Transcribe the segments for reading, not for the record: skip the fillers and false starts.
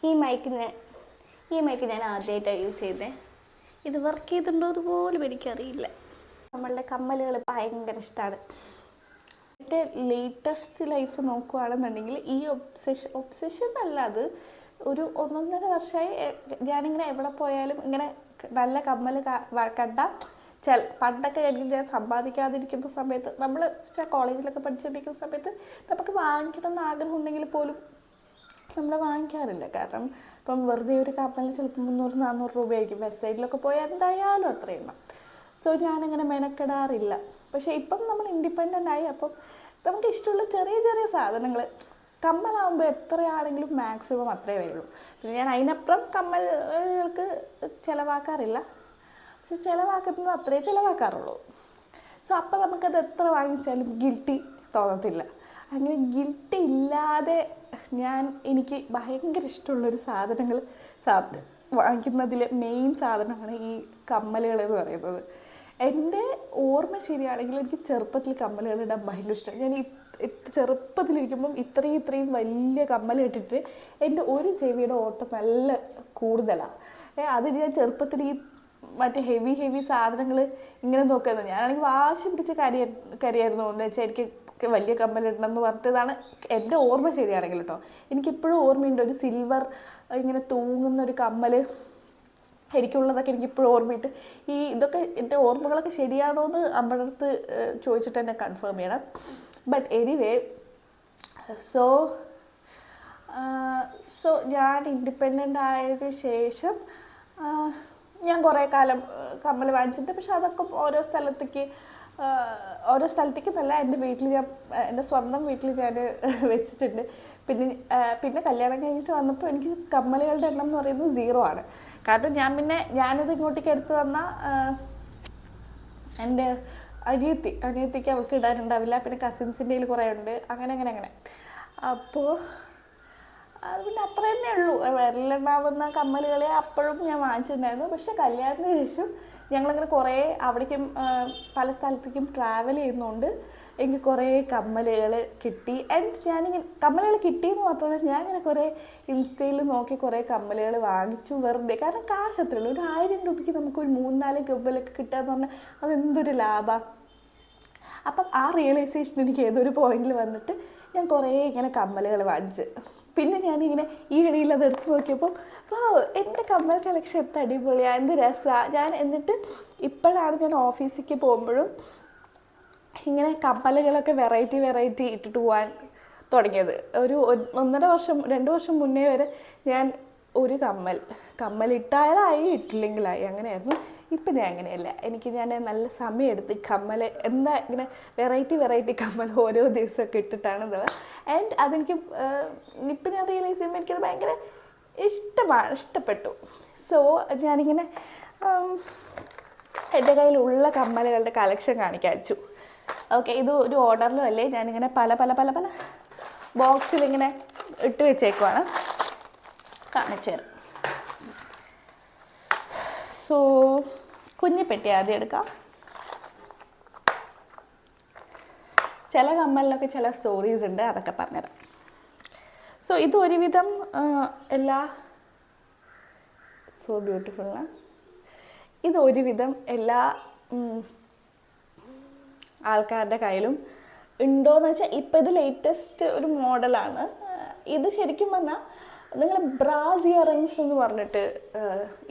ഈ മൈക്ക് ഞാൻ ആദ്യമായിട്ടാണ് യൂസ് ചെയ്തത്. ഇത് വർക്ക് ചെയ്തിട്ടുണ്ടോ അതുപോലും എനിക്കറിയില്ല. നമ്മളുടെ കമ്മലുകൾ ഭയങ്കര ഇഷ്ടമാണ്. എൻ്റെ ലേറ്റസ്റ്റ് ലൈഫ് നോക്കുകയാണെന്നുണ്ടെങ്കിൽ ഈ ഒബ്സെഷൻ അല്ല, അത് ഒരു 1.5 വർഷമായി ഞാനിങ്ങനെ എവിടെ പോയാലും ഇങ്ങനെ നല്ല കമ്മൽ കണ്ട പണ്ടൊക്കെ ഞാൻ സമ്പാദിക്കാതിരിക്കുന്ന സമയത്ത്, നമ്മൾ കോളേജിലൊക്കെ പഠിച്ചിരിക്കുന്ന സമയത്ത് നമുക്ക് വാങ്ങിക്കണം എന്ന് ആഗ്രഹം ഉണ്ടെങ്കിൽ പോലും നമ്മൾ വാങ്ങിക്കാറില്ല. കാരണം ഇപ്പം വെറുതെ ഒരു കമ്മൽ ചിലപ്പോൾ 300-400 രൂപയായിരിക്കും. വെബ്സൈറ്റിലൊക്കെ പോയാൽ എന്തായാലും അത്രയുണ്ടാവും. സോ ഞാനങ്ങനെ മെനക്കെടാറില്ല. പക്ഷേ ഇപ്പം നമ്മൾ ഇൻഡിപെൻഡൻ്റ് ആയി. അപ്പം നമുക്ക് ഇഷ്ടമുള്ള ചെറിയ ചെറിയ സാധനങ്ങൾ, കമ്മലാകുമ്പോൾ എത്രയാണെങ്കിലും മാക്സിമം അത്രയേ വരുള്ളൂ. പിന്നെ ഞാൻ അതിനപ്പുറം കമ്മലുകൾക്ക് ചിലവാക്കാറില്ല. പക്ഷെ ചിലവാക്കുന്നത് അത്രയേ ചിലവാക്കാറുള്ളൂ. സോ അപ്പം നമുക്കത് എത്ര വാങ്ങിച്ചാലും ഗിൽറ്റി തോന്നത്തില്ല. അങ്ങനെ ഗിൽറ്റി ഇല്ലാതെ എനിക്ക് ഭയങ്കര ഇഷ്ടമുള്ളൊരു വാങ്ങിക്കുന്നതിൽ മെയിൻ സാധനമാണ് ഈ കമ്മലുകൾ എന്ന് പറയുന്നത്. എൻ്റെ ഓർമ്മ ശരിയാണെങ്കിൽ എനിക്ക് ചെറുപ്പത്തിൽ കമ്മലുകൾ ഇടാൻ ഭയങ്കര ഇഷ്ടമാണ്. ഞാൻ ചെറുപ്പത്തിലിരിക്കുമ്പം ഇത്രയും വലിയ കമ്മൽ ഇട്ടിട്ട് എൻ്റെ ഒരു ചെവിയുടെ ഓട്ടം നല്ല കൂടുതലാണ്. അതിന് ഞാൻ ചെറുപ്പത്തിൽ ഈ മറ്റേ ഹെവി സാധനങ്ങൾ ഇങ്ങനെ നോക്കുന്നത്, ഞാനാണെങ്കിൽ വാശി പിടിച്ച കാര്യമായിരുന്നു. എന്ന് വെച്ചാൽ എനിക്ക് വലിയ കമ്മലിടണം എന്ന് പറഞ്ഞിട്ടതാണ് എൻ്റെ ഓർമ്മ ശരിയാണെങ്കിൽ കേട്ടോ. എനിക്കിപ്പോഴും ഓർമ്മയുണ്ട് ഒരു സിൽവർ ഇങ്ങനെ തൂങ്ങുന്ന ഒരു കമ്മൽ എനിക്കുള്ളതൊക്കെ എനിക്കിപ്പോഴും ഓർമ്മയിട്ട്. ഇതൊക്കെ എൻ്റെ ഓർമ്മകളൊക്കെ ശരിയാണോ എന്ന് അമ്മയുടെ അടുത്ത് ചോദിച്ചിട്ട് എന്നെ കൺഫേം ചെയ്യണം. ബട്ട് എനിവേ, സോ ഞാൻ ഇൻഡിപെൻഡൻ്റ് ആയതിനു ശേഷം ഞാൻ കുറേ കാലം കമ്മൽ വാങ്ങിച്ചിട്ടുണ്ട്. പക്ഷെ അതൊക്കെ ഓരോ സ്ഥലത്തേക്ക് നല്ല എൻ്റെ വീട്ടിൽ എൻ്റെ സ്വന്തം വീട്ടിൽ ഞാൻ വെച്ചിട്ടുണ്ട്. പിന്നെ കല്യാണം കഴിഞ്ഞിട്ട് വന്നപ്പോൾ എനിക്ക് കമ്മലുകളുടെ എണ്ണം എന്ന് പറയുന്നത് 0 ആണ്. കാരണം ഞാനിത് ഇങ്ങോട്ടേക്ക് എടുത്ത് തന്ന എൻ്റെ അനിയത്തിക്ക് അവൾക്ക് ഇടാനുണ്ടാവില്ല. പിന്നെ കസിൻസിൻ്റെ കയ്യിൽ കുറേ ഉണ്ട്. അങ്ങനെ അപ്പോൾ അത് പിന്നെ അത്ര തന്നെ ഉള്ളൂ. വിരലുണ്ടാവുന്ന കമ്മലുകളെ അപ്പോഴും ഞാൻ വാങ്ങിച്ചിട്ടുണ്ടായിരുന്നു. പക്ഷെ കല്യാണത്തിന് ശേഷം ഞങ്ങളിങ്ങനെ കുറേ അവിടേക്കും പല സ്ഥലത്തേക്കും ട്രാവൽ ചെയ്യുന്നതുകൊണ്ട് എനിക്ക് കുറേ കമ്മലുകൾ കിട്ടി. ആൻഡ് ഞാനിങ്ങനെ കമ്മലുകൾ കിട്ടിയെന്ന് മാത്രമല്ല, ഞാനിങ്ങനെ കുറേ ഇൻസ്റ്റയിൽ നോക്കി കുറേ കമ്മലുകൾ വാങ്ങിച്ചു വെറുതെ. കാരണം കാശ് അത്രേ ഉള്ളൂ. ഒരു 1000 രൂപയ്ക്ക് നമുക്കൊരു 3-4 കമ്മലൊക്കെ കിട്ടുകയെന്ന് പറഞ്ഞാൽ അതെന്തൊരു ലാഭമാണ്. അപ്പം ആ റിയലൈസേഷൻ എനിക്ക് ഏതൊരു പോയിന്റിൽ വന്നിട്ട് ഞാൻ കുറേ ഇങ്ങനെ കമ്മലുകൾ വാങ്ങിച്ച്. പിന്നെ ഞാനിങ്ങനെ ഈ ഇടയിൽ അത് എടുത്ത് നോക്കിയപ്പോൾ എൻ്റെ കമ്മൽ കളക്ഷൻ എത്ര അടിപൊളിയാണ്, എന്ത് രസമാണ്. എന്നിട്ട് ഇപ്പോഴാണ് ഞാൻ ഓഫീസിലേക്ക് പോകുമ്പോഴും ഇങ്ങനെ കമ്മലുകളൊക്കെ വെറൈറ്റി ഇട്ടിട്ട് പോകാൻ തുടങ്ങിയത്. ഒരു 1.5 വർഷം 2 വർഷം മുന്നേ വരെ ഞാൻ ഒരു കമ്മലിട്ടാലായി ഇട്ടില്ലെങ്കിലായി അങ്ങനെയായിരുന്നു. ഇപ്പം ഞാൻ അങ്ങനെയല്ല. ഞാൻ നല്ല സമയമെടുത്ത് ഇങ്ങനെ വെറൈറ്റി കമ്മൽ ഓരോ ദിവസമൊക്കെ ഇട്ടിട്ടാണ് ഇത്. ആൻഡ് അതെനിക്ക് ഇപ്പം ഞാൻ റിയലൈസ് ചെയ്യുമ്പോൾ എനിക്കത് ഭയങ്കര ഇഷ്ടപ്പെട്ടു. സോ ഞാനിങ്ങനെ എൻ്റെ കയ്യിലുള്ള കമ്മലുകളുടെ കളക്ഷൻ കാണിക്കാൻ വെച്ചു. ഓക്കെ, ഇത് ഒരു ഓർഡറിലും അല്ലേ, ഞാനിങ്ങനെ പല ബോക്സിലിങ്ങനെ ഇട്ട് വെച്ചേക്കുവാണ്. കാണിച്ചു തരാം. സോ കുഞ്ഞിപ്പെട്ടി ആദ്യം എടുക്കാം. ചില കമ്മലിനൊക്കെ ചില സ്റ്റോറീസ് ഉണ്ട്, അതൊക്കെ പറഞ്ഞുതരാം. സോ ഇത് ഒരുവിധം സോ ബ്യൂട്ടിഫുള്ളാണ്. ഇത് ഒരുവിധം എല്ലാ ആൾക്കാരുടെ കയ്യിലും ഉണ്ടോയെന്ന് വെച്ചാൽ ഇപ്പം ഇത് ലേറ്റസ്റ്റ് ഒരു മോഡലാണ്. ഇത് ശരിക്കും പറഞ്ഞാൽ നിങ്ങൾ ബ്രാസ് ഇയറിങ്സ് എന്ന് പറഞ്ഞിട്ട്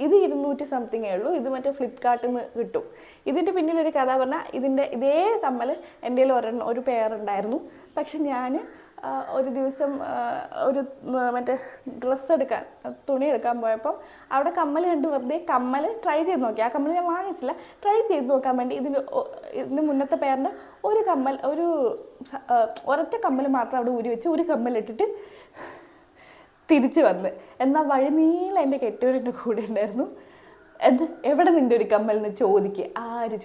ഇത് 200 സംതിങ്ങേ ഉള്ളൂ. ഇത് മറ്റേ ഫ്ലിപ്കാർട്ടിൽ നിന്ന് കിട്ടും. ഇതിൻ്റെ പിന്നിലൊരു കഥ പറഞ്ഞാൽ ഇതേ കമ്മൽ എൻ്റെ കയ്യിൽ ഒരു പെയറുണ്ടായിരുന്നു. പക്ഷെ ഞാൻ ഒരു ദിവസം മറ്റേ തുണി എടുക്കാൻ പോയപ്പോൾ അവിടെ കമ്മൽ കണ്ട് വെറുതെ കമ്മൽ ട്രൈ ചെയ്ത് നോക്കി. ആ കമ്മൽ ഞാൻ വാങ്ങിച്ചില്ല, ട്രൈ ചെയ്ത് നോക്കാൻ വേണ്ടി. ഇതിന് മുന്നത്തെ പേരിൻ്റെ ഒരൊറ്റ കമ്മൽ മാത്രം അവിടെ ഊരി വെച്ച് ഒരു കമ്മലിട്ടിട്ട് തിരിച്ച് വന്ന്. എന്നാൽ വഴി നീളം എൻ്റെ കെട്ടിയവരെൻ്റെ കൂടെ ഉണ്ടായിരുന്നു. എവിടെ നിൻ്റെ ഒരു കമ്മലെന്ന് ആരും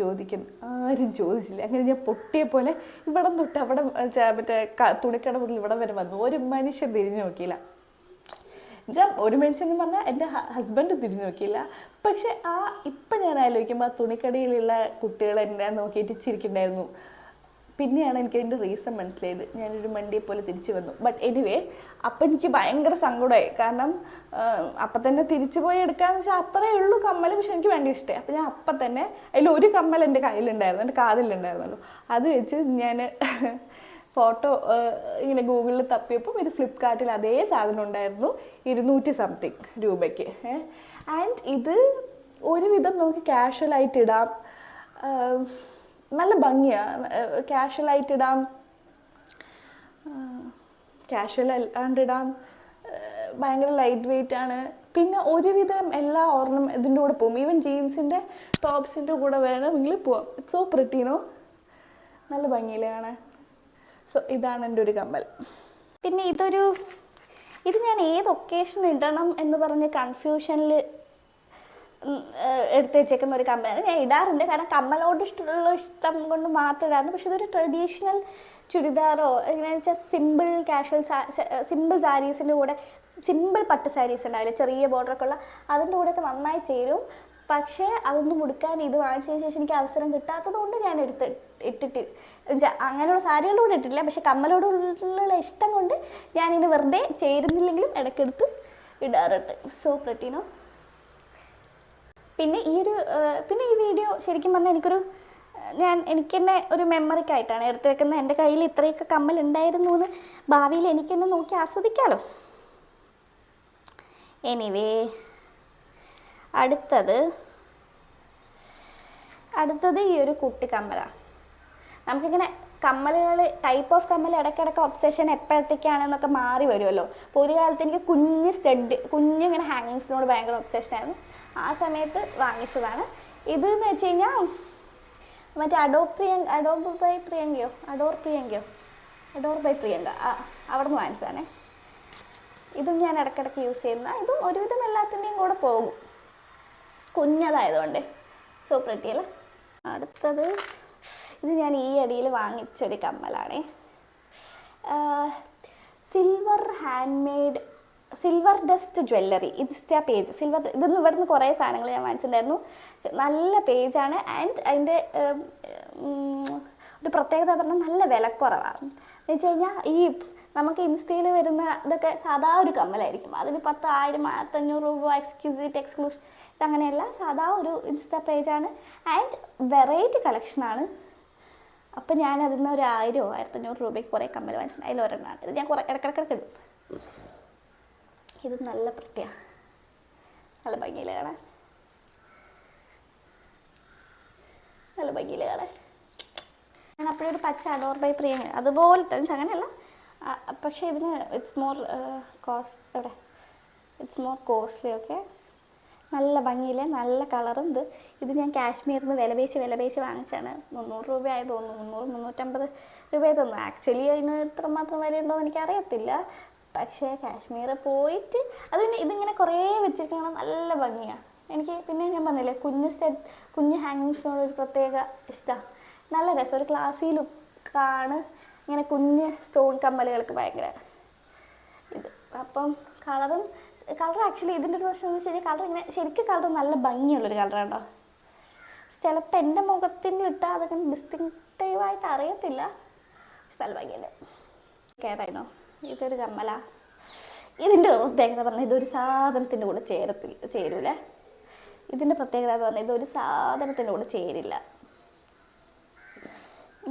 ചോദിച്ചില്ല. അങ്ങനെ ഞാൻ പൊട്ടിയെ പോലെ ഇവിടെ തൊട്ട് അവിടെ മറ്റേ തുണിക്കട മുതൽ ഇവിടെ വരെ വന്നു. ഒരു മനുഷ്യൻ തിരിഞ്ഞു നോക്കിയില്ല. ഒരു മനുഷ്യൻ എന്ന് പറഞ്ഞാൽ എൻ്റെ ഹസ്ബൻഡ് തിരിഞ്ഞു നോക്കിയില്ല. പക്ഷെ ഇപ്പം ഞാൻ ആലോചിക്കുമ്പോൾ ആ തുണിക്കടയിലുള്ള കുട്ടികൾ എന്നെ നോക്കിയിട്ട് ചിരിക്കുന്നുണ്ടായിരുന്നു. പിന്നെയാണ് എനിക്ക് അതിൻ്റെ റീസൺ മനസ്സിലായത്. ഞാനൊരു മണ്ടിയെ പോലെ തിരിച്ചു വന്നു. ബട്ട് എനിവേ അപ്പം എനിക്ക് ഭയങ്കര സങ്കടമായി. കാരണം അപ്പം തന്നെ തിരിച്ചു പോയി എടുക്കാമെന്ന് വെച്ചാൽ അത്രയേ ഉള്ളൂ കമ്മൽ. പക്ഷെ എനിക്ക് ഭയങ്കര ഇഷ്ടമായി. അപ്പം ഞാൻ അപ്പം തന്നെ അതിൽ ഒരു കമ്മൽ എൻ്റെ കയ്യിലുണ്ടായിരുന്നു, എൻ്റെ കാതിലുണ്ടായിരുന്നല്ലോ. അത് വെച്ച് ഞാൻ ഫോട്ടോ ഇങ്ങനെ ഗൂഗിളിൽ തപ്പിയപ്പം ഇത് ഫ്ലിപ്കാർട്ടിൽ അതേ സാധനം ഉണ്ടായിരുന്നു, 200 സംതിങ് രൂപയ്ക്ക്. ആൻഡ് ഇത് ഒരുവിധം നമുക്ക് കാഷ്വലായിട്ട് ഇടാം, നല്ല ഭംഗിയാണ്. കാഷ്വലായിട്ട് ഇടാം, കാഷ്വൽ അല്ലാണ്ട് ഇടാം, ഭയങ്കര ലൈറ്റ് വെയിറ്റ് ആണ്. പിന്നെ ഒരുവിധം എല്ലാ ഇതിൻ്റെ കൂടെ പോകും. ഈവൻ ജീൻസിൻ്റെ ടോപ്സിൻ്റെ കൂടെ വേണമെങ്കിൽ പോവാം. ഇറ്റ്സ് സോ പ്രിറ്റിനോ, നല്ല ഭംഗിയില്ലേ കാണാൻ. സോ ഇതാണ് എൻ്റെ ഒരു കമ്മൽ. പിന്നെ ഇത് ഞാൻ ഏത് ഒക്കേഷൻ ഇടണം എന്ന് പറഞ്ഞ് കൺഫ്യൂഷനിൽ എടുത്ത് വെച്ചേക്കുന്ന ഒരു കമ്മലാണ്. ഞാൻ ഇടാറുണ്ട്, കാരണം കമ്മലോട് ഇഷ്ടം കൊണ്ട് മാത്രം ഇടാറുണ്ട്. പക്ഷെ ഇതൊരു ട്രഡീഷണൽ ചുരിദാറോ എങ്ങനെയാണെന്ന് വെച്ചാൽ സിമ്പിൾ കാഷ്വൽ സിമ്പിൾ സാരീസിൻ്റെ കൂടെ, സിമ്പിൾ പട്ട് സാരീസ് ഉണ്ടാവില്ല ചെറിയ ബോർഡറൊക്കെ ഉള്ള, അതിൻ്റെ കൂടെയൊക്കെ നന്നായി ചേരും. പക്ഷേ അതൊന്നും ഉടുക്കാൻ ഇത് വാങ്ങിച്ചതിന് ശേഷം എനിക്ക് അവസരം കിട്ടാത്തത് കൊണ്ട് ഞാൻ ഇട്ടിട്ട് അങ്ങനെയുള്ള സാരികളുടെ കൂടെ ഇട്ടിട്ടില്ല. പക്ഷെ കമ്മലോടുള്ള ഇഷ്ടം കൊണ്ട് ഞാനിത് വെറുതെ ചേരുന്നില്ലെങ്കിലും ഇടയ്ക്കെടുത്ത് ഇടാറുണ്ട്. സോ പ്രിറ്റിനോ. പിന്നെ ഈ വീഡിയോ ശരിക്കും പറഞ്ഞാൽ എനിക്ക് തന്നെ ഒരു മെമ്മറിക്കായിട്ടാണ് എടുത്തു വെക്കുന്നത്. എൻ്റെ കയ്യിൽ ഇത്രയൊക്കെ കമ്മൽ ഉണ്ടായിരുന്നു എന്ന് ഭാവിയിൽ എനിക്ക് തന്നെ നോക്കി ആസ്വദിക്കാമല്ലോ. എനിവേ, അടുത്തത് ഈ ഒരു കുട്ടി കമ്മലാണ്. നമുക്കിങ്ങനെ കമ്മലുകൾ, ടൈപ്പ് ഓഫ് കമ്മൽ ഇടയ്ക്കിടയ്ക്ക് ഒബ്സെഷൻ എപ്പോഴത്തേക്കാണെന്നൊക്കെ മാറി വരുമല്ലോ. അപ്പോൾ ഒരു കാലത്ത് എനിക്ക് കുഞ്ഞിങ്ങനെ ഹാങ്ങിങ്സിനോട് ഭയങ്കര ഒബ്സെഷനായിരുന്നു. ആ സമയത്ത് വാങ്ങിച്ചതാണ്. ഇതെന്ന് വെച്ച് കഴിഞ്ഞാൽ മറ്റേ അഡോർ ബൈ പ്രിയങ്ക അവിടെ നിന്ന് വാങ്ങിച്ചതാണേ. ഇതും ഞാൻ ഇടയ്ക്കിടയ്ക്ക് യൂസ് ചെയ്യുന്ന, ഇതും ഒരുവിധം എല്ലാത്തിൻ്റെയും കൂടെ പോകും, കുഞ്ഞതായതുകൊണ്ട്. സോ പ്രിറ്റിയല്ല. അടുത്തത് ഇത് ഞാൻ ഈ അടിയിൽ വാങ്ങിച്ചൊരു കമ്മലാണേ. Silver dust jewellery, insta page. ഇതൊന്നും ഇവിടുന്ന് കുറേ സാധനങ്ങൾ ഞാൻ വാങ്ങിച്ചിട്ടുണ്ടായിരുന്നു. നല്ല പേജാണ്. ആൻഡ് അതിൻ്റെ ഒരു പ്രത്യേകത പറഞ്ഞാൽ നല്ല വിലക്കുറവാണ്. എന്ന് വെച്ച് കഴിഞ്ഞാൽ നമുക്ക് ഇൻസ്റ്റയിൽ വരുന്ന ഇതൊക്കെ സാധാ ഒരു കമ്മലായിരിക്കും, അതിന് 10,000, 1,500 രൂപ എക്സ്ക്ലൂഷൻ. ഇതങ്ങനെയല്ല, സാധാ ഒരു ഇൻസ്റ്റാ പേജാണ്. ആൻഡ് വെറൈറ്റി കളക്ഷനാണ്. അപ്പം ഞാൻ അതിൽ നിന്ന് ഒരു 1,000, 1,500 രൂപയ്ക്ക് കുറേ കമ്മൽ വാങ്ങിച്ചിട്ടുണ്ട്. അതിലൊരെണ്ണമാണ് ഇത്. ഞാൻ ഇടയ്ക്കിടയ്ക്ക് ഇടും. ഇത് നല്ല പ്രത്യേക, നല്ല ഭംഗിയിൽ കാണാൻ, ഞാൻ അപ്പോഴൊരു പച്ച അഡോർ ബൈ പ്രിയങ്ക അതുപോലത്തെ അങ്ങനെയല്ല. പക്ഷേ ഇതിന് ഇറ്റ്സ് മോർ കോസ്റ്റ്ലി ഒക്കെ. നല്ല ഭംഗിയിലെ നല്ല കളറും. ഇത് ഞാൻ കാശ്മീരിൽ നിന്ന് വിലപേശി വാങ്ങിച്ചാണ്. 300 രൂപയായി തോന്നുന്നു, 300-350 രൂപയായി തോന്നുന്നു. ആക്ച്വലി അതിന് ഇത്രമാത്രം വിലയുണ്ടോ എന്ന് എനിക്കറിയത്തില്ല. പക്ഷേ കാശ്മീരിൽ പോയിട്ട് അത് പിന്നെ ഇതിങ്ങനെ കുറേ വെച്ചിരിക്കണം, നല്ല ഭംഗിയാണ് എനിക്ക്. പിന്നെ ഞാൻ പറഞ്ഞില്ലേ, കുഞ്ഞ് ഹാങ്ങിങ്സിനോട് ഒരു പ്രത്യേക ഇഷ്ടമാണ്. നല്ല രസം, ഒരു ക്ലാസി ലുക്കാണ്. ഇങ്ങനെ കുഞ്ഞ് സ്റ്റോൺ കമ്മലുകൾക്ക് ഭയങ്കര ഇത്. അപ്പം കളർ ആക്ച്വലി ഇതിൻ്റെ ഒരു പ്രശ്നം എന്ന് വെച്ച് കഴിഞ്ഞാൽ കളർ നല്ല ഭംഗിയുള്ളൊരു കളറാണ് കേട്ടോ. ചിലപ്പോൾ എൻ്റെ മുഖത്തിന് ഇട്ടാൽ അതൊക്കെ ഡിസ്റ്റിങ്റ്റീവായിട്ട് അറിയത്തില്ല, പക്ഷെ നല്ല ഭംഗിയുണ്ട്. കേറായിനോ, ഇതൊരു കമ്മല. ഇതിൻ്റെ പ്രത്യേകത പറഞ്ഞാൽ ഇതൊരു സാധനത്തിൻ്റെ കൂടെ ചേരൂല. ഇതിൻ്റെ പ്രത്യേകത എന്ന് പറഞ്ഞാൽ ഇതൊരു സാധനത്തിൻ്റെ കൂടെ ചേരില്ല.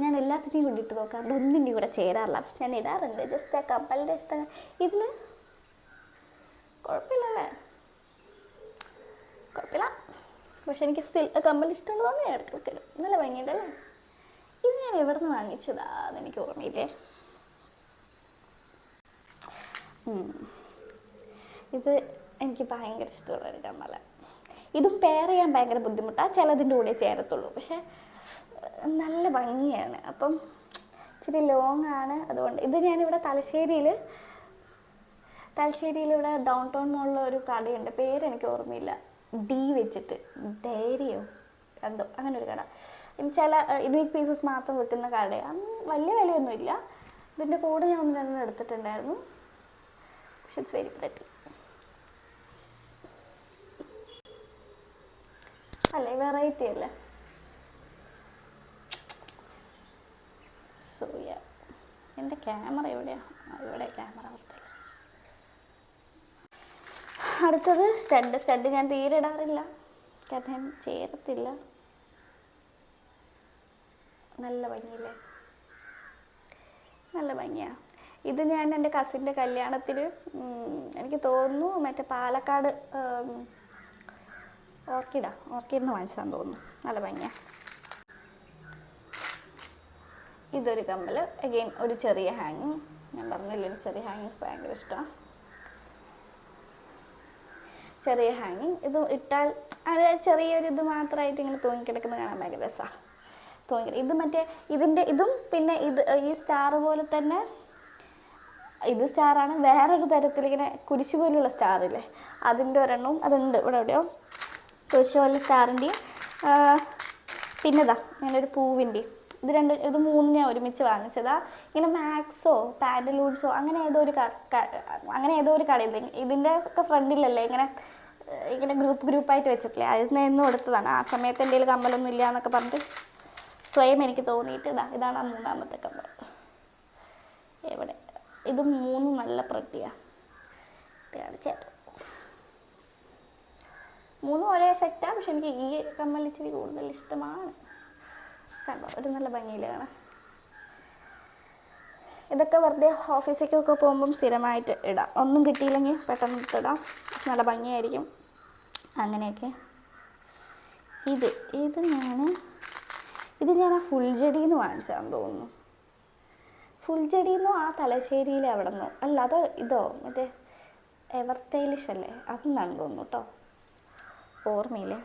ഞാൻ എല്ലാത്തിനെയും കൂടി ഇട്ട് നോക്കാറുണ്ട്, ഒന്നിൻ്റെ കൂടെ ചേരാറില്ല. പക്ഷെ ഞാൻ ഇടാറുണ്ട്, ജസ്റ്റ് ആ കമ്മലിൻ്റെ ഇഷ്ടം. ഇതിൽ കുഴപ്പമില്ല, പക്ഷെ എനിക്ക് സ്റ്റിൽ കമ്മൽ ഇഷ്ടമുള്ളതുകൊണ്ട് ഞാൻ ഇടയ്ക്കൊക്കെ ഇടും. നല്ല ഭംഗിയുണ്ടല്ലേ. ഇത് ഞാൻ എവിടെ നിന്ന് വാങ്ങിച്ചതാന്ന് എനിക്ക് ഓർമ്മയില്ലേ. ഇത് എനിക്ക് ഭയങ്കര ഇഷ്ടമുള്ളൊരു കമ്മല. ഇതും പെയർ ചെയ്യാൻ ഭയങ്കര ബുദ്ധിമുട്ടാണ്, ചിലതിൻ്റെ കൂടെ ചേരത്തുള്ളൂ. പക്ഷെ നല്ല ഭംഗിയാണ്. അപ്പം ഇച്ചിരി ലോങ് ആണ്, അതുകൊണ്ട്. ഇത് ഞാനിവിടെ തലശ്ശേരിയിൽ ഇവിടെ ഡൗൺ ടൗൺ മോളിൽ ഒരു കടയുണ്ട്, പേരെനിക്ക് ഓർമ്മയില്ല, ഡി വെച്ചിട്ട്, ഡയറിയോ എന്തോ അങ്ങനെ ഒരു കട. ചില യുണീക്ക് പീസസ് മാത്രം വെക്കുന്ന കടയാണ്. വലിയ വിലയൊന്നുമില്ല. ഇതിൻ്റെ കൂടെ ഞാൻ 1-2 എടുത്തിട്ടുണ്ടായിരുന്നു. പക്ഷെ ഇറ്റ്സ് വെരി പ്രെറ്റി അല്ലേ, വെറൈറ്റി അല്ലേ. എൻ്റെ ക്യാമറ എവിടെയാണ്? ഇവിടെ ക്യാമറ വൃത്തിയില്ല. അടുത്തത് സ്റ്റഡ് ഞാൻ തീരെ ഇടാറില്ല, കാരണം ചേരത്തില്ല. നല്ല ഭംഗിയില്ലേ? നല്ല ഭംഗിയാണ്. ഇത് ഞാൻ എൻ്റെ കസിൻ്റെ കല്യാണത്തിന്, എനിക്ക് തോന്നുന്നു മറ്റേ പാലക്കാട് ഓർക്കിഡിന്ന് വാങ്ങിച്ചാന്ന് തോന്നുന്നു. നല്ല ഭംഗിയാണ്. ഇതൊരു കമ്മൽ, അഗെയിൻ ഒരു ചെറിയ ഹാങ്ങിങ്. ഞാൻ പറഞ്ഞില്ല, ഒരു ചെറിയ ഹാങ്ങിങ്സ് ഭയങ്കര ഇഷ്ടമാണ്. ചെറിയ ഹാങ്ങിങ്. ഇത് ഇട്ടാൽ അത് ചെറിയൊരു ഇത് മാത്രമായിട്ട് ഇങ്ങനെ തൂങ്ങിക്കിടക്കുന്നത് കാണാൻ ഭയങ്കര രസമാണ്. ഇത് മറ്റേ ഇതും പിന്നെ ഈ സ്റ്റാർ പോലെ തന്നെ, ഇത് സ്റ്റാറാണ്, വേറൊരു തരത്തിലിങ്ങനെ കുരിശ് പോലുള്ള സ്റ്റാറില്ലേ, അതിൻ്റെ ഒരെണ്ണവും അതുണ്ട് ഇവിടെ എവിടെയോ. കുരിശ് പോലെ സ്റ്റാറിൻ്റെയും പിന്നെതാ ഇങ്ങനെ ഒരു പൂവിൻ്റെയും. ഇത് മൂന്നും ഞാൻ ഒരുമിച്ച് വാങ്ങിച്ചതാ. ഇങ്ങനെ മാക്സോ പാൻറ്റലൂൺസോ അങ്ങനെ ഏതോ ഒരു കടയിൽ, ഇതിൻ്റെ ഒക്കെ ഫ്രണ്ടിലല്ലേ ഇങ്ങനെ ഗ്രൂപ്പായിട്ട് വെച്ചിട്ടില്ലേ, അതിൽ നിന്ന് എടുത്തതാണ്. ആ സമയത്ത് എൻ്റെ കയ്യിൽ കമ്മലൊന്നും ഇല്ല എന്നൊക്കെ പറഞ്ഞിട്ട് സ്വയം എനിക്ക് തോന്നിയിട്ട് ഇതാണ് ആ മൂന്നാമത്തെ കമ്മൽ. എവിടെ? ഇത് മൂന്നും നല്ല പ്രട്ടിയാണ്. കാണിച്ചേട്ടോ, മൂന്നും ഒരേ എഫക്റ്റാണ്, പക്ഷെ എനിക്ക് ഈ കമ്മൽ ഇച്ചിരി കൂടുതൽ ഇഷ്ടമാണ്. കണ്ടോ, ഒരു നല്ല ഭംഗിയിലാണ്. ഇതൊക്കെ വെറുതെ ഓഫീസിലേക്കൊക്കെ പോകുമ്പം സ്ഥിരമായിട്ട് ഇടാം. ഒന്നും കിട്ടിയില്ലെങ്കിൽ പെട്ടെന്ന് ഇട്ടിടാം, നല്ല ഭംഗിയായിരിക്കും. അങ്ങനെയൊക്കെ. ഇത് ഞാൻ ആ ഫുൾജഡിന്ന് വാങ്ങിച്ചാന്ന് തോന്നുന്നു. ഫുൾജഡിന്നോ ആ തലശ്ശേരിയിലെ അവിടെ നിന്നോ അല്ല, അതോ ഇതോ മറ്റേ എവർ സ്റ്റൈലിഷ് അല്ലേ, അതെന്നാണ് തോന്നുന്നു കേട്ടോ, ഓർമ്മയില്ലേ.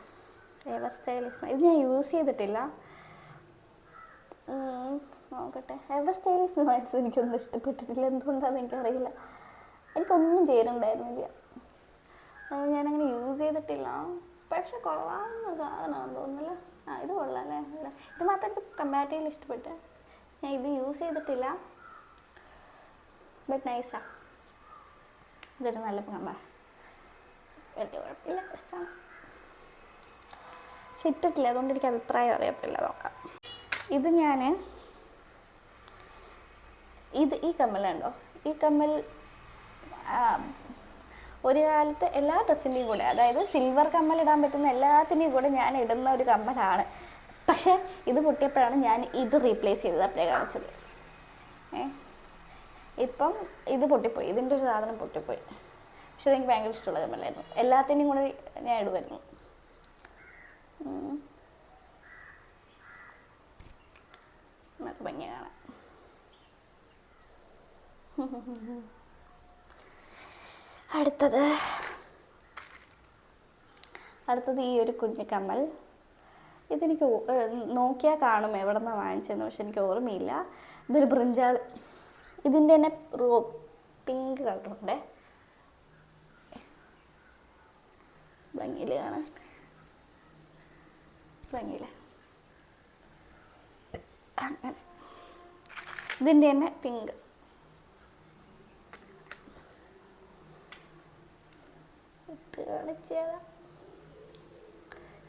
എവർ സ്റ്റൈലിഷ് ഇത് ഞാൻ യൂസ് ചെയ്തിട്ടില്ല. നോക്കട്ടെ. എവർ സ്റ്റൈലിഷ് വാങ്ങിച്ചത് എനിക്കൊന്നും ഇഷ്ടപ്പെട്ടിട്ടില്ല, എന്തുകൊണ്ടാണെന്ന് എനിക്കറിയില്ല. എനിക്കൊന്നും ചേരുന്നുണ്ടായിരുന്നില്ല, ഞാനങ്ങനെ യൂസ് ചെയ്തിട്ടില്ല. പക്ഷെ കൊള്ളാവുന്ന സാധനമാണെന്ന് തോന്നുന്നില്ല. ഇത് കൊള്ളാം അല്ലേ? ഇത് മാത്രം എനിക്ക് കമ്പാരിറ്റീവ്ലി ഇഷ്ടപ്പെട്ട്. ഞാൻ ഇത് യൂസ് ചെയ്തിട്ടില്ല, ബട്ട് നൈസാണ്. ഇതൊരു നല്ല കമ്മൽ, വലിയ കുഴപ്പമില്ല, ഇഷ്ടമാണ്. പക്ഷെ ഇട്ടിട്ടില്ല, അതുകൊണ്ട് എനിക്ക് അഭിപ്രായം അറിയത്തില്ല. നോക്കാം. ഇത് ഈ കമ്മലുണ്ടോ? ഈ കമ്മൽ ഒരു കാലത്ത് എല്ലാ ഡ്രസ്സിൻ്റെയും കൂടെ, അതായത് സിൽവർ കമ്മൽ ഇടാൻ പറ്റുന്ന എല്ലാത്തിൻ്റെയും കൂടെ ഞാൻ ഇടുന്ന ഒരു കമ്മലാണ്. പക്ഷേ ഇത് പൊട്ടിയപ്പോഴാണ് ഞാൻ ഇത് റീപ്ലേസ് ചെയ്തത്, അപ്പഴേ കാണിച്ചത്. ഇപ്പം ഇത് പൊട്ടിപ്പോയി, ഇതിൻ്റെ ഒരു സാധനം പൊട്ടിപ്പോയി. പക്ഷെ അതെനിക്ക് ഭയങ്കര ഇഷ്ടമുള്ള കമ്മലായിരുന്നു, എല്ലാത്തിൻ്റെയും കൂടെ ഞാൻ ഇടുമായിരുന്നു. നല്ല ഭംഗിയ കാണാൻ. അടുത്തത് ഈ ഒരു കുഞ്ഞു കമ്മൽ. ഇതെനിക്ക് നോക്കിയാൽ കാണും എവിടെ നിന്നാണ് വാങ്ങിച്ചതെന്ന്, പക്ഷെ എനിക്ക് ഓർമ്മയില്ല. ഇതൊരു ബ്രിഞ്ചാൾ. ഇതിൻ്റെ തന്നെ പിങ്ക് കളറുണ്ടേ, ഭംഗിയില് കാണാൻ, ഭംഗിയില്ല. അങ്ങനെ ഇതിൻ്റെ തന്നെ പിങ്ക്.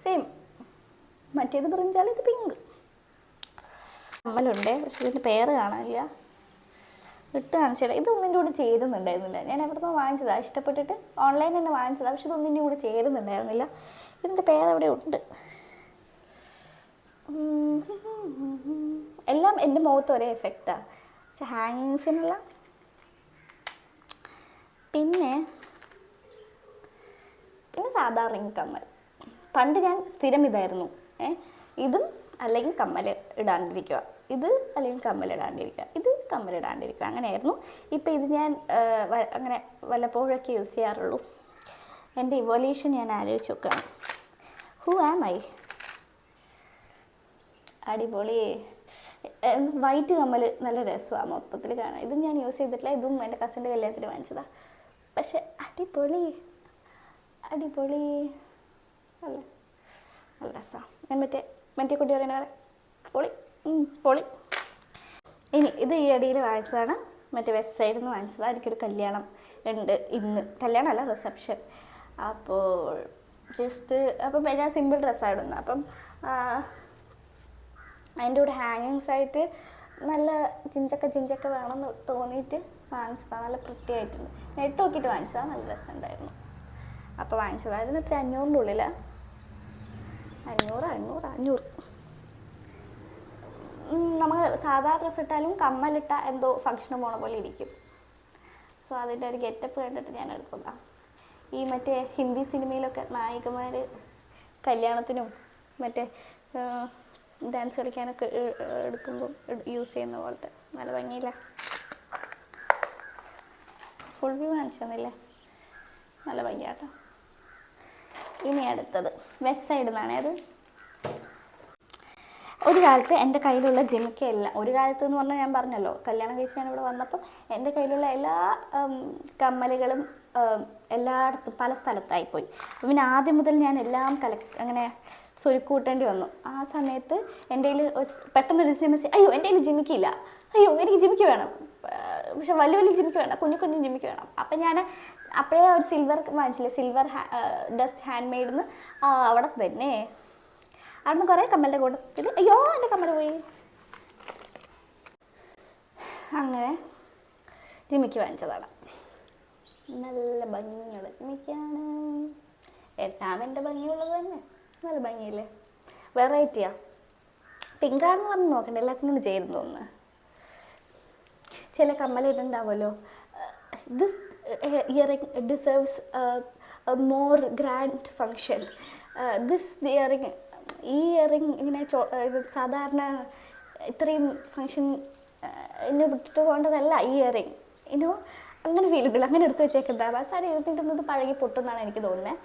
സെയിം, മറ്റേത് ബ്രിഞ്ചാൾ, ഇത് പിങ്ക്. കമ്മലുണ്ട്, പക്ഷെ ഇതിൻ്റെ പേര് കാണാനില്ല, ഇട്ട് കാണിച്ചില്ല. ഇത് ഒന്നിൻ്റെ കൂടെ ചേരുന്നുണ്ടായിരുന്നില്ല. ഞാൻ എവിടുന്നോ വാങ്ങിച്ചതാണ്, ഇഷ്ടപ്പെട്ടിട്ട് ഓൺലൈനിൽ തന്നെ വാങ്ങിച്ചതാണ്, പക്ഷെ ഇതൊന്നിൻ്റെ കൂടെ ചേരുന്നുണ്ടായിരുന്നില്ല. ഇതിൻ്റെ പേരെവിടെ ഉണ്ട്? എല്ലാം എൻ്റെ മുഖത്ത് ഒരേ എഫക്റ്റാണ്, പക്ഷെ ഹാങ്ങിങ്സിനുള്ള. പിന്നെ സാധാ റിംഗ് കമ്മൽ. പണ്ട് ഞാൻ സ്ഥിരം ഇതായിരുന്നു, ഇതും അല്ലെങ്കിൽ കമ്മൽ ഇടാണ്ടിരിക്കുക, ഇത് അല്ലെങ്കിൽ കമ്മൽ ഇടാണ്ടിരിക്കുക, ഇത് കമ്മൽ ഇടാണ്ടിരിക്കുക, അങ്ങനെയായിരുന്നു. ഇപ്പം ഇത് ഞാൻ അങ്ങനെ വല്ലപ്പോഴൊക്കെ യൂസ് ചെയ്യാറുള്ളൂ. എൻ്റെ ഇവോല്യൂഷൻ ഞാൻ ആലോചിച്ച് നോക്കുകയാണ്. Who am I? അടിപൊളി. വൈറ്റ് കമ്മൽ നല്ല രസമാണ് മൊത്തത്തിൽ കാണാൻ. ഇതും ഞാൻ യൂസ് ചെയ്തിട്ടില്ല, ഇതും എൻ്റെ കസിൻ്റെ കല്യാണത്തിന് വാങ്ങിച്ചതാണ്. പക്ഷെ അടിപൊളി അല്ലേ, നല്ല രസമാണ്. ഞാൻ മറ്റേ കുട്ടി പറയുന്ന പൊളി. ഇനി ഇത് ഈ അടിയിൽ വാങ്ങിച്ചതാണ്, മറ്റേ വെസ്റ്റ് സൈഡിൽ നിന്ന് വാങ്ങിച്ചതാണ്. എനിക്കൊരു കല്യാണം ഉണ്ട് ഇന്ന്, കല്യാണമല്ല റിസപ്ഷൻ. അപ്പം ഞാൻ സിമ്പിൾ ഡ്രസ്സാണ് ഇടുന്നത്. അപ്പം അതിൻ്റെ കൂടെ ഹാങ്ങിങ്സ് ആയിട്ട് നല്ല ജിഞ്ചക്ക വേണമെന്ന് തോന്നിയിട്ട് വാങ്ങിച്ചതാണ്. നല്ല വൃത്തിയായിട്ടുണ്ട്. നെറ്റ് നോക്കിയിട്ട് വാങ്ങിച്ചതാണ്. നല്ല രസമുണ്ടായിരുന്നു. അപ്പോൾ വാങ്ങിച്ചതായിരുന്നു. ഇത്ര 500-ൻ്റെ ഉള്ളിലാണ്. 500 നമ്മൾ സാധാ ഡ്രസ്സ് ഇട്ടാലും കമ്മലിട്ടാൽ എന്തോ ഫങ്ഷന് പോണ പോലെ ഇരിക്കും. സോ അതിൻ്റെ ഒരു ഗെറ്റപ്പ് കണ്ടിട്ട് ഞാൻ എടുത്തതാണ്. ഈ മറ്റേ ഹിന്ദി സിനിമയിലൊക്കെ നായികമാർ കല്യാണത്തിനും മറ്റേ ഡാൻസ് കളിക്കാനൊക്കെ എടുക്കുമ്പോൾ യൂസ് ചെയ്യുന്ന പോലത്തെ നല്ല ഭംഗിയില്ല. Full view കാണിച്ചൊന്നുമില്ല. നല്ല ഭംഗിയാട്ടോ. ഇനി അടുത്തത് വെസ്റ്റ് സൈഡിൽ നിന്നാണ്. അത് ഒരു കാലത്ത് എൻ്റെ കയ്യിലുള്ള ജിമിക്കയെല്ലാം, ഒരു കാലത്ത് എന്ന് പറഞ്ഞാൽ ഞാൻ പറഞ്ഞല്ലോ കല്യാണം കഴിച്ച് ഞാൻ ഇവിടെ വന്നപ്പം എൻ്റെ കയ്യിലുള്ള എല്ലാ കമ്മലുകളും എല്ലായിടത്തും പല സ്ഥലത്തായിപ്പോയി. അപ്പം പിന്നെ ആദ്യം മുതൽ ഞാൻ എല്ലാം അങ്ങനെ സ്വരുക്കൂട്ടേണ്ടി വന്നു. ആ സമയത്ത് എൻ്റെ കയ്യിൽ പെട്ടെന്ന് ഒരു സമയത്ത് അയ്യോ എൻ്റെ കയ്യിൽ ജിമിക്കില്ല, അയ്യോ എനിക്ക് ജിമിക്ക് വേണം, പക്ഷെ വലിയ വലിയ ജിമിക്ക് വേണം, കുഞ്ഞു ജിമിക്ക് വേണം. അപ്പം ഞാൻ അപ്പോഴേ ഒരു സിൽവർ വാങ്ങിച്ചില്ലേ, സിൽവർ ഡസ്റ്റ് ഹാൻഡ് മെയ്ഡെന്ന് അവിടെ തന്നെ അവിടുന്ന് കുറേ കമ്മലിൻ്റെ കൂട്ടത്തിൽ അയ്യോ എൻ്റെ കമ്മൽ പോയി. അങ്ങനെ ജിമിക്ക് വാങ്ങിച്ചതാണ്. നല്ല ഭംഗിയുള്ള ജിമിക്കാണ്. എല്ലാം എൻ്റെ ഭംഗിയുള്ളത് തന്നെ. നല്ല ഭംഗിയില്ലേ, വെറൈറ്റിയാ. പിങ്കാണെന്ന് പറഞ്ഞ് നോക്കണ്ട, എല്ലാത്തിനും ചേരുന്നു തോന്നുന്നു. ചില കമ്മലിട്ടുണ്ടാവുമല്ലോ, this earring deserves more grand function, this earring, ഈ ഇയറിംഗ് ഇങ്ങനെ സാധാരണ ഇത്രയും ഫങ്ഷൻ ഇന്നെ വിട്ടിട്ട് പോകേണ്ടതല്ല ഈ ഇയറിംഗ് ഇനോ, അങ്ങനെ ഫീൽ ചെയ്തില്ല. അങ്ങനെ എടുത്ത് വെച്ചേക്കുന്നത് സാരി എടുത്തിട്ടുന്നത് പഴകി പൊട്ടുന്നാണ് എനിക്ക് തോന്നുന്നത്.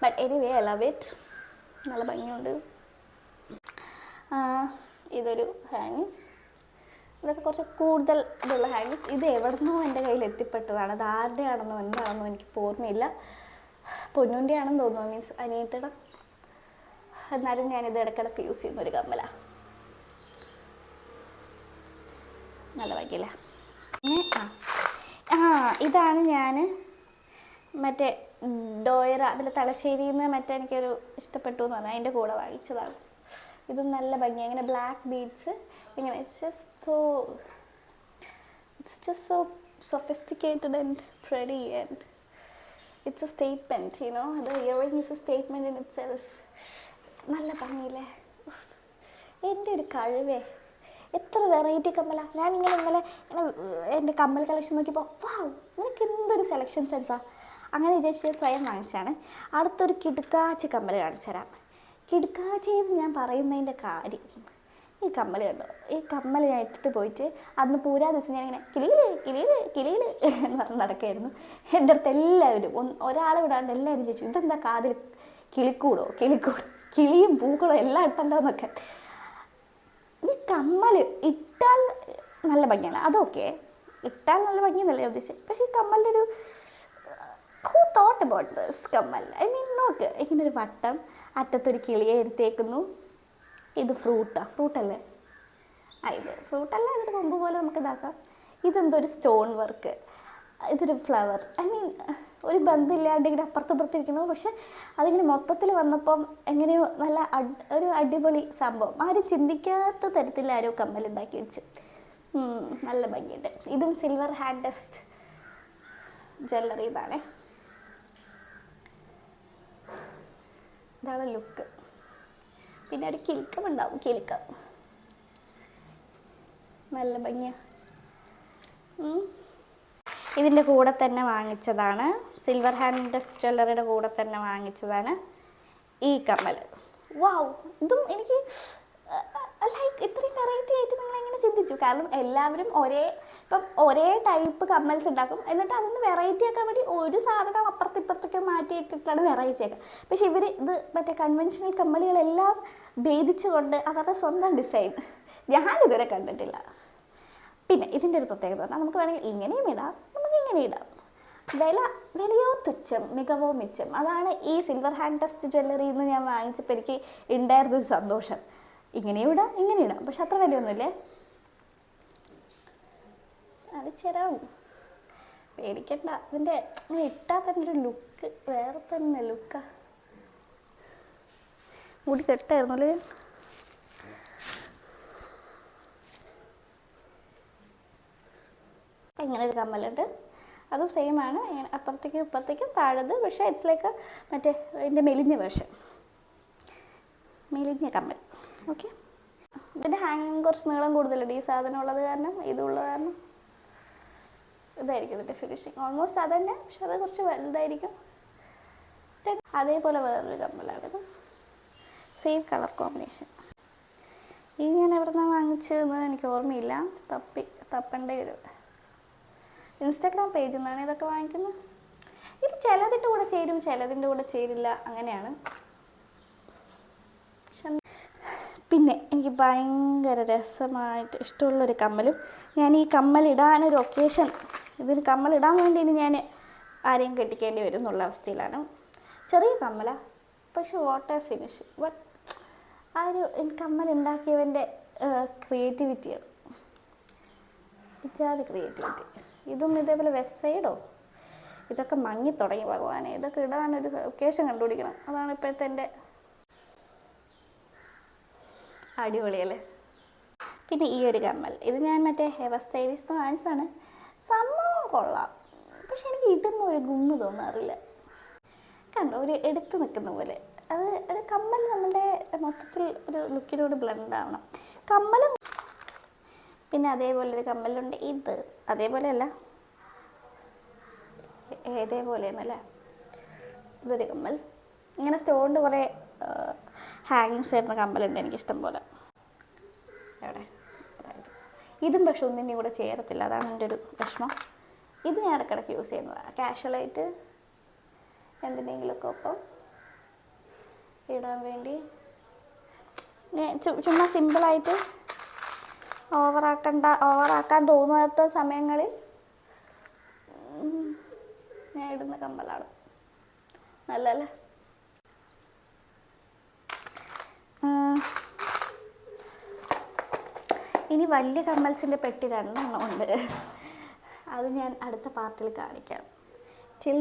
But anyway I love it. നല്ല ഭംഗിയുണ്ട്. ഇതൊരു ഹാങ്ങിങ്സ്. ഇതൊക്കെ കുറച്ച് കൂടുതൽ ഇതുള്ള ഹാങ്ങിങ്സ്. ഇത് എവിടെ നിന്നോ എൻ്റെ കയ്യിൽ എത്തിപ്പെട്ടതാണ്. അത് ആരുടെയാണെന്നോ എന്താണെന്നോ എനിക്ക് ഓർമ്മയില്ല. പൊന്നൂൻ്റെ ആണെന്ന് തോന്നുന്നു, മീൻസ് അനിയത്തിയുടെ. എന്നാലും ഞാനിത് ഇടയ്ക്കിടയ്ക്ക് യൂസ് ചെയ്യുന്നൊരു കമ്മലാണ്. നല്ല ഭംഗിയില്ല. ഇതാണ് ഞാൻ മറ്റേ ഡോയറ പിന്നെ തലശ്ശേരിയിൽ നിന്ന് മറ്റേ എനിക്കൊരു ഇഷ്ടപ്പെട്ടു എന്ന് പറഞ്ഞാൽ അതിൻ്റെ കൂടെ വാങ്ങിച്ചതാണ്. ഇതും നല്ല ഭംഗിയാണ്. ഇങ്ങനെ ബ്ലാക്ക് ബീഡ്സ് ഇങ്ങനെ it's just so sophisticated and pretty and it's A statement, you know. The earring is A statement in it self. നല്ല ഭംഗിയില്ലേ. എൻ്റെ ഒരു കഴിവേ, എത്ര വെറൈറ്റി കമ്മലാണ്. ഞാനിങ്ങനെ ഇങ്ങനെ എൻ്റെ കമ്മൽ കളക്ഷൻ നോക്കിയപ്പോൾ വാവ്, നിനക്ക് എന്തൊരു സെലക്ഷൻ സെൻസാണ്. അങ്ങനെ വിചാരിച്ച് സ്വയം വാങ്ങിച്ചാണ്. അടുത്തൊരു കിടുക്കാച്ചി കമ്മൽ കാണിച്ചു തരാം. കിടുക്കാച്ചെന്ന് ഞാൻ പറയുന്നതിൻ്റെ കാര്യം, ഈ കമ്മൽ കണ്ടോ, ഈ കമ്മൽ ഞാൻ ഇട്ടിട്ട് പോയിട്ട് അന്ന് പൂരാ ദിവസം ഞാനിങ്ങനെ കിളിയില് എന്ന് പറഞ്ഞ് നടക്കായിരുന്നു. എൻ്റെ അടുത്ത് എല്ലാവരും ഒരാൾ വിടാണ്ട് എല്ലാവരും ചോദിച്ചു, ഇതെന്താ കാതിൽ കിളിക്കൂടോ, കിളിയും പൂക്കളോ എല്ലാം ഇട്ടുണ്ടോന്നൊക്കെ. ഈ കമ്മൽ ഇട്ടാൽ നല്ല ഭംഗിയാണ്, അതൊക്കെ ഇട്ടാൽ നല്ല ഭംഗിയെന്നല്ലേ ഉദ്ദേശിച്ചത്. പക്ഷേ ഈ കമ്മലിൻ്റെ ഒരു ഹൂ തോട്ട് അബൌട്ട് ദിസ് കമ്മൽ, ഐ മീൻ നോക്ക്, ഇങ്ങനെ ഒരു വട്ടം അറ്റത്തൊരു കിളിയെ എടുത്തേക്കുന്നു. ഇത് ഫ്രൂട്ടല്ലേ? ഇത് ഫ്രൂട്ടല്ല, ഇതൊരു കൊമ്പ് പോലെ നമുക്ക് ഇതാക്കാം. ഇതെന്തോ ഒരു സ്റ്റോൺ വർക്ക്, ഇതൊരു ഫ്ലവർ. ഐ മീൻ ഒരു ബന്ധമില്ലാണ്ട് ഇങ്ങനെ അപ്പുറത്തിരിക്കുന്നു. പക്ഷെ അതിങ്ങനെ മൊത്തത്തിൽ വന്നപ്പം എങ്ങനെയോ നല്ല ഒരു അടിപൊളി സംഭവം. ആരും ചിന്തിക്കാത്ത തരത്തിൽ ആരോ കമ്മലുണ്ടാക്കി വെച്ച്. നല്ല ഭംഗിയുണ്ട്. ഇതും സിൽവർ ഹാൻഡ് ഡസ്റ്റ് ജ്വല്ലറി. ഇതാണ് ലുക്ക്. പിന്നെ ഒരു കിലുക്കം ഉണ്ടാവും, കിലുക്കം നല്ല ഭംഗിയാണ്. ഇതിൻ്റെ കൂടെ തന്നെ വാങ്ങിച്ചതാണ്, സിൽവർ ഹാൻഡ് ഡസ്റ്റ് ജ്വല്ലറിയുടെ കൂടെ തന്നെ വാങ്ങിച്ചതാണ് ഈ കമ്മൽ. വാവ്, ഇതും എനിക്ക് ലൈക്ക് ഇത്രയും വെറൈറ്റി ആയിട്ട് നിങ്ങളെങ്ങനെ ചിന്തിച്ചു? കാരണം എല്ലാവരും ഒരേ ടൈപ്പ് കമ്മൽസ് ഉണ്ടാക്കും, എന്നിട്ട് അതിന് വെറൈറ്റി ആക്കാൻ വേണ്ടി ഒരു സാധനം അപ്പുറത്തിപ്പുറത്തൊക്കെ മാറ്റിയിട്ടിട്ടാണ് വെറൈറ്റി ആക്കുക. പക്ഷേ ഇവർ ഇത് മറ്റേ കൺവെൻഷണൽ കമ്മലുകളെല്ലാം ഭേദിച്ചുകൊണ്ട് അവരുടെ സ്വന്തം ഡിസൈൻ ഞാനിതുവരെ കണ്ടിട്ടില്ല. പിന്നെ ഇതിൻ്റെ ഒരു പ്രത്യേകത പറഞ്ഞാൽ നമുക്ക് വേണമെങ്കിൽ ഇങ്ങനെയും ഇടാം, നമുക്ക് ഇങ്ങനെ ഇടാം. വിലയോ തുച്ഛം, മികവോ മിച്ചം. അതാണ് ഈ സിൽവർ ഹാൻഡ് ഡസ്റ്റ് ജ്വല്ലറിയിൽ നിന്ന് ഞാൻ വാങ്ങിച്ചപ്പോൾ എനിക്ക് ഉണ്ടായിരുന്നൊരു സന്തോഷം. ഇങ്ങനെയും ഇടാം, ഇങ്ങനെ ഇടാം, പക്ഷെ അത്ര വിലയൊന്നുമില്ലേ. അത് ചെറാവും, പേടിക്കണ്ട. ഇതിൻ്റെ ഇട്ടാൽ തന്നെ ഒരു ലുക്ക് വേറെ തന്നെ ലുക്കാണ്. മുടി കെട്ടായിരുന്നു അല്ലേ? ഇങ്ങനെ ഒരു കമ്മലുണ്ട്, അതും സെയിം ആണ്. ഇങ്ങനെ അപ്പുറത്തേക്കും ഇപ്പുറത്തേക്കും താഴത്, പക്ഷേ ഇറ്റ്സ് ലൈക്ക് മറ്റേ ഇതിൻ്റെ മെലിഞ്ഞ വേർഷൻ, മെലിഞ്ഞ കമ്മൽ. ഓക്കെ, ഇതിൻ്റെ ഹാങ്ങിങ് കുറച്ച് നീളം കൂടുതലുണ്ട്. ഈ സാധനം ഉള്ളത് കാരണം, ഇതുള്ളത് കാരണം ഇതായിരിക്കും ഇതിൻ്റെ ഫിനിഷിങ്. ഓൾമോസ്റ്റ് അത് തന്നെ, പക്ഷെ അത് കുറച്ച് വലുതായിരിക്കും. അതേപോലെ വേറൊരു കമ്മലാണിത്, സെയിം കളർ കോമ്പിനേഷൻ. ഇത് ഞാൻ എവിടെ നിന്നാണ് വാങ്ങിച്ചതെന്ന് എനിക്ക് ഓർമ്മയില്ല, തപ്പേണ്ട ഒരു ഇൻസ്റ്റാഗ്രാം പേജിൽ നിന്നാണ് ഇതൊക്കെ വാങ്ങിക്കുന്നത്. ഇത് ചിലതിൻ്റെ കൂടെ ചേരും, ചിലതിൻ്റെ കൂടെ ചേരില്ല, അങ്ങനെയാണ്. പിന്നെ എനിക്ക് ഭയങ്കര രസമായിട്ട് ഇഷ്ടമുള്ളൊരു കമ്മലും, ഞാൻ ഈ കമ്മലിടാനൊരു ഒക്കേഷൻ, ഇതിന് കമ്മലിടാൻ വേണ്ടി ഇനി ഞാൻ ആരെയും കെട്ടിക്കേണ്ടി വരും എന്നുള്ള അവസ്ഥയിലാണ്. ചെറിയ കമ്മല, പക്ഷെ വാട്ടർ ഫിനിഷ്. ബട്ട് ആ ഒരു കമ്മലുണ്ടാക്കിയവൻ്റെ ക്രിയേറ്റിവിറ്റിയാണ്, ഇത്യാദി ക്രിയേറ്റിവിറ്റി. ഇതും ഇതേപോലെ വെസ്റ്റ് സൈഡോ ഇതൊക്കെ മങ്ങി തുടങ്ങി ഭഗവാനെ. ഇതൊക്കെ ഇടാനൊരു ഒക്കേഷൻ കണ്ടുപിടിക്കണം, അതാണ് ഇപ്പോഴത്തെ എൻ്റെ അടിപൊളിയല്ലേ. പിന്നെ ഈ ഒരു കമ്മൽ, ഇത് ഞാൻ മറ്റേ ഹെയർ സ്റ്റൈലിസ്റ്റ് വാങ്ങിച്ചതാണ്. സംഭവം കൊള്ളാം, പക്ഷെ എനിക്ക് ഇടുന്ന ഒരു ഗുമ്മ് തോന്നാറില്ല. കണ്ടോ, ഒരു എടുത്ത് നിൽക്കുന്ന പോലെ. അത് ഒരു കമ്മൽ നമ്മുടെ മൊത്തത്തിൽ ഒരു ലുക്കിനോട് ബ്ലെൻഡ് ആവണം. കമ്മലും പിന്നെ അതേപോലെ ഒരു കമ്മലുണ്ട്, ഇത് അതേപോലെ അല്ല, ഏതേപോലെയെന്നല്ലേ, ഇതൊരു കമ്മൽ. ഇങ്ങനെ സ്റ്റോണിൻ്റെ കുറേ ഹാങ്ങിങ്സ് വരുന്ന കമ്മലുണ്ട് എനിക്കിഷ്ടം പോലെ. എവിടെ, അതായത് ഇതും പക്ഷെ ഒന്നിൻ്റെ കൂടെ ചേരത്തില്ല, അതാണ് എൻ്റെ ഒരു വിഷമം. ഇത് ഞാൻ ഇടയ്ക്കിടയ്ക്ക് യൂസ് ചെയ്യുന്നതാണ്, കാഷ്വലായിട്ട് എന്തിനെങ്കിലുമൊക്കെ ഒപ്പം ഇടാൻ വേണ്ടി. ചുമ്മാ സിമ്പിളായിട്ട് ഓവറാക്കാൻ തോന്നാത്ത സമയങ്ങളിൽ ഞാൻ ഇടുന്ന കമ്മലാണ്. നല്ലല്ലേ. ഇനി വലിയ കമ്മൽസിൻ്റെ പെട്ടി 2 ഉണ്ട്, അത് ഞാൻ അടുത്ത പാർട്ടിൽ കാണിക്കാം. ടിൽ